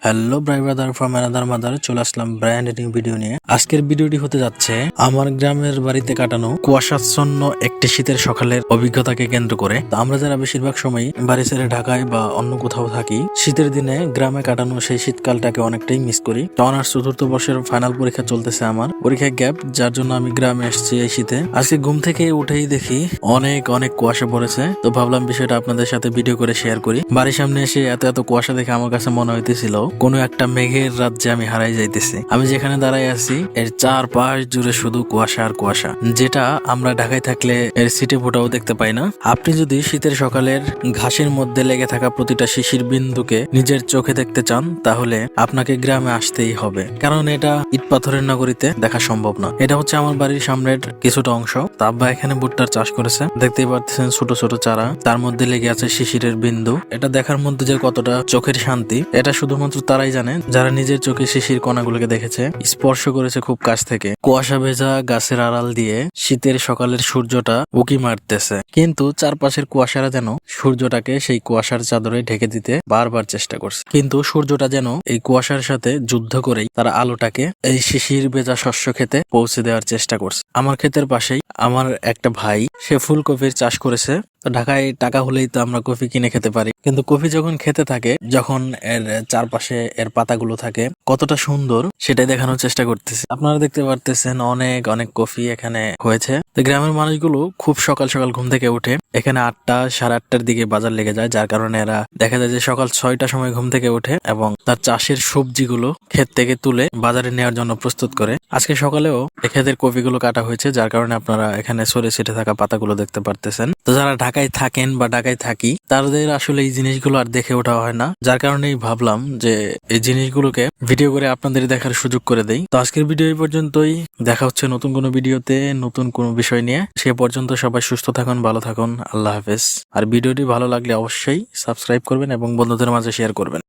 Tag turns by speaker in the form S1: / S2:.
S1: Hello brother from another mother, চলে আসলাম brand new video নিয়ে। আজকের ভিডিওটি হতে যাচ্ছে আমার গ্রামের বাড়িতে কাটানো কুয়াশাচ্ছন্ন একটি শীতের সকালের অভিজ্ঞতাকে কেন্দ্র করে। তো আমরা যারা বেশিরভাগ সময় বাড়ি ছেড়ে ঢাকায় বা অন্য কোথাও থাকি, শীতের দিনে গ্রামে কাটানো সেই শীতকালটাকে অনেকটাই মিস করি। তো অনার্স চতুর্থ বর্ষের ফাইনাল পরীক্ষা চলতেছে, আমার পরীক্ষায় গ্যাপ, যার জন্য আমি গ্রামে এসেছি এই শীতে। আজকে ঘুম থেকে উঠেই দেখি অনেক কুয়াশা পড়েছে। তো ভাবলাম বিষয়টা আপনাদের সাথে ভিডিও করে শেয়ার করি। বাড়ির সামনে এসে এত কুয়াশা দেখে আমার কাছে মনে হইতেছিল কোনো একটা মেঘের রাজ্যে আমি হারাই যাইতেছি। আমি যেখানে দাঁড়াই আছি এর চারপাশ জুড়ে শুধু কুয়াশা আর কুয়াশা, যেটা আমরা ঢাকায় থাকলে এর সিটে ফোটাও দেখতে পাই না। আপনি যদি শীতের সকালের ঘাসের মধ্যে লেগে থাকা প্রতিটা শিশির বিন্দুকে নিজের চোখে দেখতে চান, তাহলে আপনাকে গ্রামে আসতেই হবে, কারণ এটা ইট পাথরের নগরীতে দেখা সম্ভব না। এটা হচ্ছে আমার বাড়ির সামনের কিছুটা অংশ। আব্বা এখানে ভুট্টার চাষ করেছে, দেখতেই পাচ্ছেন ছোট ছোট চারা, তার মধ্যে লেগে আছে শিশিরের বিন্দু। এটা দেখার মধ্যে যে কতটা চোখের শান্তি, এটা শুধুমাত্র তারাই জানে যারা নিজের চোখে শিশির কণাগুলোকে দেখেছে, স্পর্শ করেছে খুব কাছ থেকে। কুয়াশা ভেজা গাছের আড়াল দিয়ে শীতের সকালের সূর্যটা উকি মারতেছে, কিন্তু চারপাশের কুয়াশারা যেন সূর্যটাকে সেই কুয়াশার চাদরে ঢেকে দিতে বারবার চেষ্টা করছে, কিন্তু সূর্যটা যেন এই কুয়াশার সাথে যুদ্ধ করেই তারা আলোটাকে এই শিশির ভেজা শস্য খেতে পৌঁছে দেওয়ার চেষ্টা করছে। আমার ক্ষেতের পাশেই আমার একটা ভাই, সে ফুলকপির চাষ করেছে। তো ঢাকায় টাকা হলেই তো আমরা কফি কিনে খেতে পারি, কিন্তু কফি যখন খেতে থাকে, যখন এর চারপাশে এর পাতাগুলো থাকে কতটা সুন্দর, সেটাই দেখানোর চেষ্টা করতেছি। আপনারা দেখতে পারতেছেন অনেক কফি এখানে হয়েছে। তো গ্রামের মানুষগুলো খুব সকাল সকাল ঘুম থেকে উঠে এখানে 8টা সাড়ে 8টার দিকে বাজার লেগে যায়, যার কারণে এরা দেখা যায় যে সকাল 6টার সময় ঘুম থেকে উঠে এবং তার চাষের সবজিগুলো ক্ষেত থেকে তুলে বাজারে নেওয়ার জন্য প্রস্তুত করে। আজকে সকালেও ক্ষেতের কফিগুলো কাটা হয়েছে, যার কারণে আপনারা এখানে সরে ছিটে থাকা পাতাগুলো দেখতে পারতেছেন। তো যারা ঢাকায় থাকেন বা ঢাকায় থাকি, তাদের আসলে এই জিনিসগুলো আর দেখে ওঠা হয় না, যার কারণেই ভাবলাম যে এই জিনিসগুলোকে ভিডিও করে আপনাদের দেখার সুযোগ করে দেই। তো আজকের ভিডিও এই পর্যন্তই, দেখা হচ্ছে নতুন কোনো ভিডিওতে নতুন কোনো বিষয় নিয়ে। সে পর্যন্ত সবাই সুস্থ থাকুন, ভালো থাকুন, আল্লাহ হাফেজ। আর ভিডিওটি ভালো লাগলে অবশ্যই সাবস্ক্রাইব করবেন এবং বন্ধুদের মাঝে শেয়ার করবেন।